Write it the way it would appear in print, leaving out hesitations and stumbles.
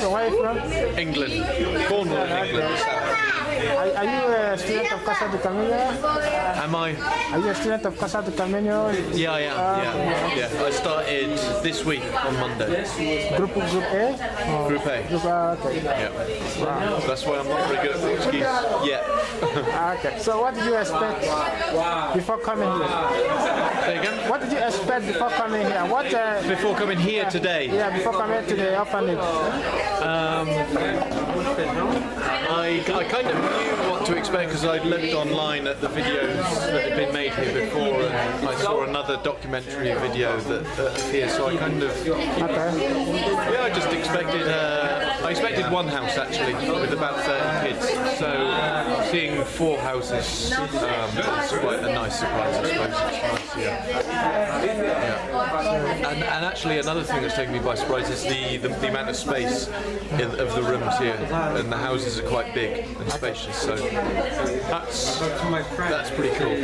So where are you from? England. Cornwall in England. Are you a student of Casa de Camino? Am I? Are you a student of Casa de Camino? Yeah, I am. Yeah. I started this week on Monday. Group A? Group A. Group A, okay. Yeah. That's why I'm not very good at Portuguese yet. Okay. So what did you expect before coming here? Say again? What did you expect before coming here? Before coming here today, Yeah, before coming to the orphanage. I kind of knew what to expect because I'd looked online at the videos that had been made here before, and I saw another documentary video that appeared. So I kind of, Okay. I just expected. I expected one house actually with about 30 kids. So seeing 4 houses was quite a nice surprise, I suppose. It's nice, yeah. And actually another thing that's taken me by surprise is the amount of space of the rooms here, and the houses are quite big and spacious. So that's pretty cool.